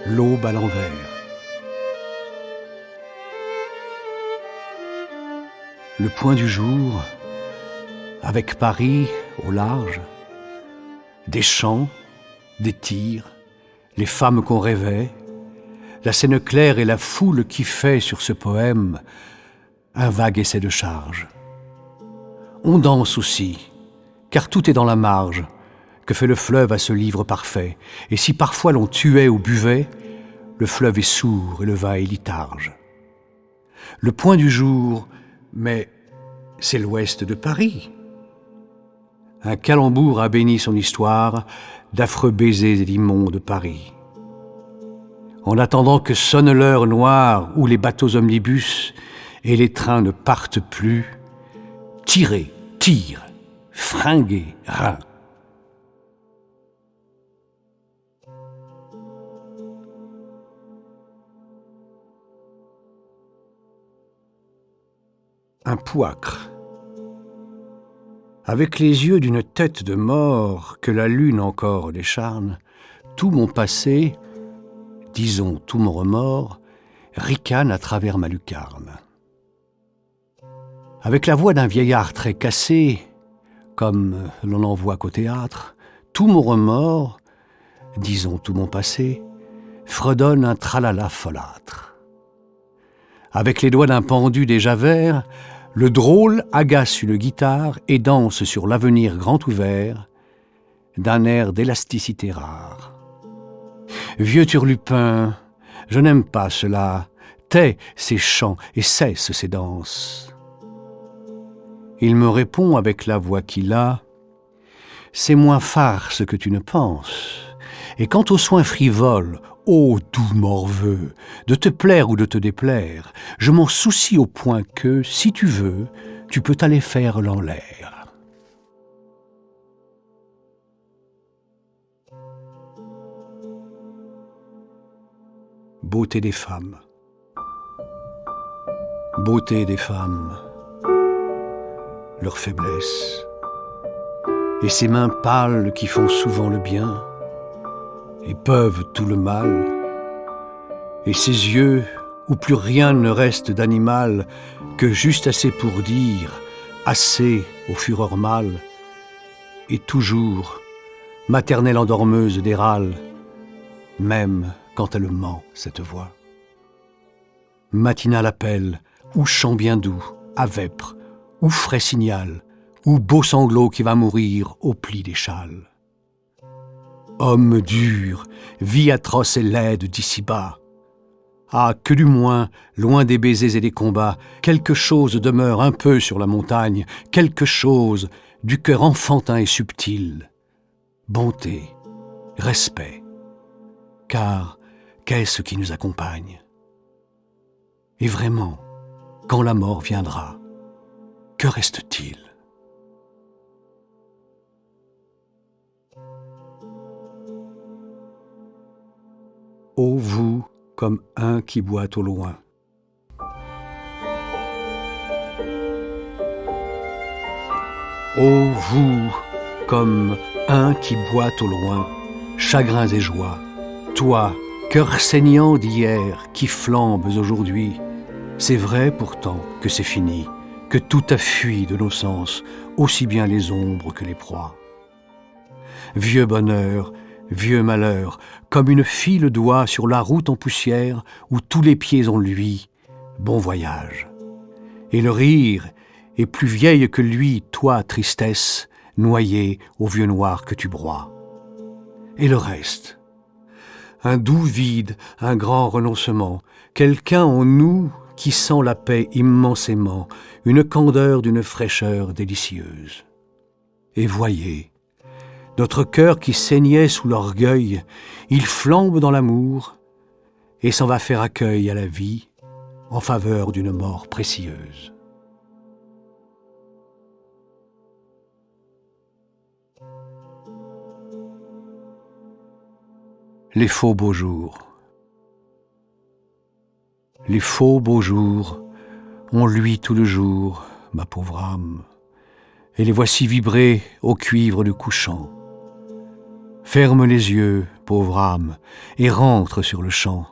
l'aube à l'envers. Le point du jour, avec Paris au large, des chants, des tirs, les femmes qu'on rêvait, la scène claire et la foule qui fait sur ce poème un vague essai de charge. On danse aussi, car tout est dans la marge que fait le fleuve à ce livre parfait. Et si parfois l'on tuait ou buvait, le fleuve est sourd et le vin est litarge. Le point du jour, mais c'est l'ouest de Paris. Un calembour a béni son histoire d'affreux baisers et d'immonde Paris. En attendant que sonne l'heure noire où les bateaux omnibus et les trains ne partent plus, tirez, tire, fringuez, rein. Un pouacre. Avec les yeux d'une tête de mort que la lune encore décharne, tout mon passé, disons tout mon remords, ricane à travers ma lucarne. Avec la voix d'un vieillard très cassé, comme l'on en voit qu'au théâtre, tout mon remords, disons tout mon passé, fredonne un tralala folâtre. Avec les doigts d'un pendu déjà vert, le drôle agace une guitare et danse sur l'avenir grand ouvert d'un air d'élasticité rare. Vieux turlupin, je n'aime pas cela, tais ces chants et cesse ces danses. Il me répond avec la voix qu'il a, c'est moins farce que tu ne penses. Et quant aux soins frivoles, ô doux morveux, de te plaire ou de te déplaire, je m'en soucie au point que, si tu veux, tu peux t'aller faire l'en l'air. Beauté des femmes. Beauté des femmes. Leur faiblesse. Et ces mains pâles qui font souvent le bien et peuvent tout le mal, et ces yeux où plus rien ne reste d'animal que juste assez pour dire assez aux fureurs mâles, et toujours maternelle endormeuse des râles, même quand elle ment cette voix. Matinal appel, ou chant bien doux, à vêpres, ou frais signal, ou beau sanglot qui va mourir au pli des châles. Homme dur, vie atroce et laide d'ici-bas. Ah, que du moins, loin des baisers et des combats, quelque chose demeure un peu sur la montagne, quelque chose du cœur enfantin et subtil. Bonté, respect, car qu'est-ce qui nous accompagne? Et vraiment, quand la mort viendra, que reste-t-il? Ô vous, comme un qui boit au loin. Ô vous, comme un qui boit au loin, chagrins et joies, toi, cœur saignant d'hier, qui flambes aujourd'hui, c'est vrai pourtant que c'est fini, que tout a fui de nos sens, aussi bien les ombres que les proies. Vieux bonheur, vieux malheur, comme une file d'oie sur la route en poussière où tous les pieds ont lui, bon voyage. Et le rire est plus vieille que lui, toi, tristesse, noyée au vieux noir que tu broies. Et le reste, un doux vide, un grand renoncement, quelqu'un en nous qui sent la paix immensément, une candeur d'une fraîcheur délicieuse. Et voyez, notre cœur qui saignait sous l'orgueil, il flambe dans l'amour et s'en va faire accueil à la vie en faveur d'une mort précieuse. Les faux beaux jours. Les faux beaux jours, on luit tout le jour, ma pauvre âme, et les voici vibrer au cuivre du couchant. Ferme les yeux pauvre âme, et rentre sur le champ,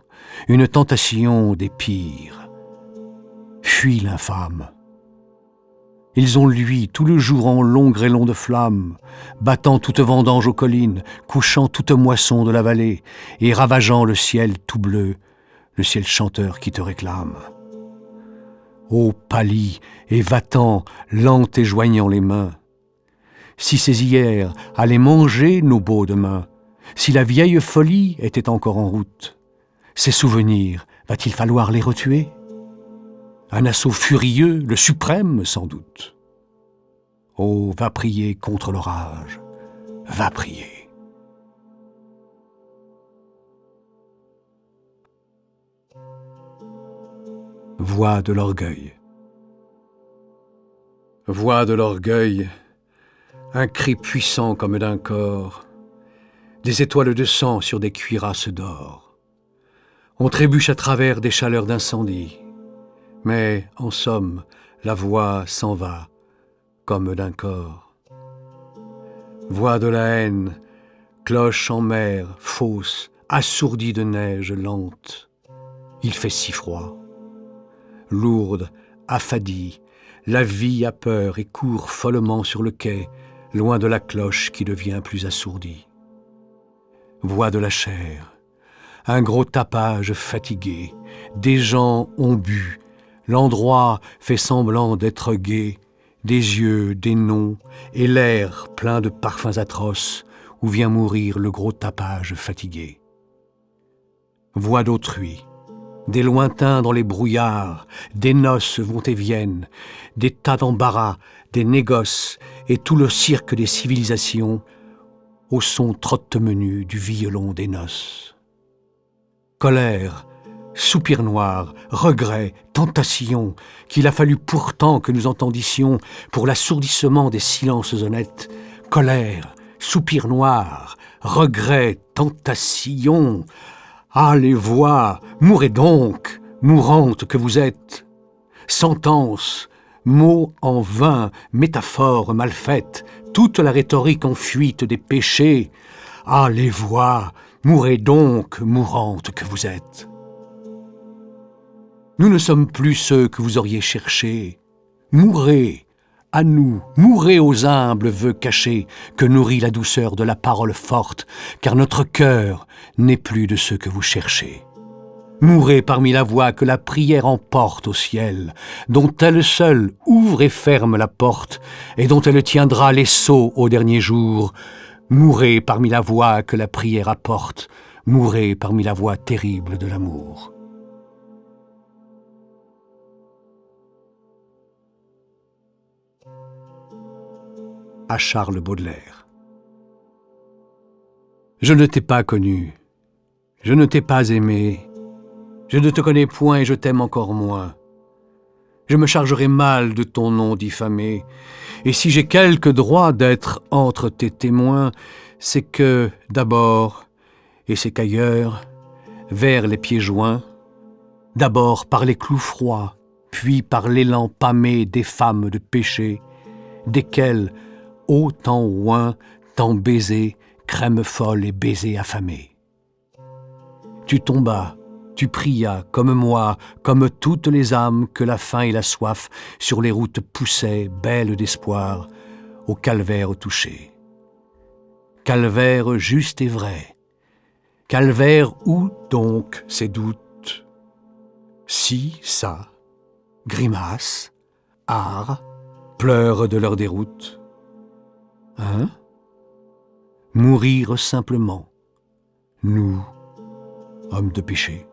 une tentation des pires. Fuis l'infâme. Ils ont lui tout le jour en long grêlon de flammes, battant toute vendange aux collines, couchant toute moisson de la vallée, et ravageant le ciel tout bleu, le ciel chanteur qui te réclame. Ô pâli et va-t'en, lent et joignant les mains, si ces hier allaient manger nos beaux demain, si la vieille folie était encore en route, ces souvenirs, va-t-il falloir les retuer? Un assaut furieux, le suprême sans doute. Oh, va prier contre l'orage, va prier. Voix de l'orgueil. Voix de l'orgueil, un cri puissant comme d'un corps, des étoiles de sang sur des cuirasses d'or. On trébuche à travers des chaleurs d'incendie, mais en somme, la voix s'en va comme d'un corps. Voix de la haine, cloche en mer, fausse, assourdie de neige lente. Il fait si froid. Lourde, affadie, la vie a peur et court follement sur le quai, loin de la cloche qui devient plus assourdie. Voix de la chair, un gros tapage fatigué, des gens ont bu, l'endroit fait semblant d'être gai, des yeux, des noms, et l'air plein de parfums atroces où vient mourir le gros tapage fatigué. Voix d'autrui, des lointains dans les brouillards, des noces vont et viennent, des tas d'embarras, des négoces et tout le cirque des civilisations au son trotte-menu du violon des noces. Colère, soupir noir, regret, tentation, qu'il a fallu pourtant que nous entendissions pour l'assourdissement des silences honnêtes. Colère, soupir noir, regret, tentation. Ah, les voix, mourez donc, mourantes que vous êtes. Sentence, mots en vain, métaphores mal faites, toute la rhétorique en fuite des péchés. Ah, les voix, mourez donc, mourantes que vous êtes. Nous ne sommes plus ceux que vous auriez cherchés. Mourez, à nous, mourez aux humbles vœux cachés que nourrit la douceur de la parole forte, car notre cœur n'est plus de ceux que vous cherchez. Mourez parmi la voix que la prière emporte au ciel, dont elle seule ouvre et ferme la porte, et dont elle tiendra les sceaux au dernier jour. Mourez parmi la voix que la prière apporte, mourez parmi la voix terrible de l'amour. À Charles Baudelaire. Je ne t'ai pas connu, je ne t'ai pas aimé, je ne te connais point et je t'aime encore moins. Je me chargerai mal de ton nom diffamé, et si j'ai quelque droit d'être entre tes témoins, c'est que, d'abord, et c'est qu'ailleurs, vers les pieds joints, d'abord par les clous froids, puis par l'élan pâmé des femmes de péché, desquelles, ô tant oint, tant baisé, crème folle et baiser affamé. Tu tombas, tu prias, comme moi, comme toutes les âmes que la faim et la soif sur les routes poussaient, belles d'espoir, au calvaire touché. Calvaire juste et vrai. Calvaire où donc ces doutes? Si, ça, grimace, art, pleurent de leur déroute. Hein? Mourir simplement, nous, hommes de péché.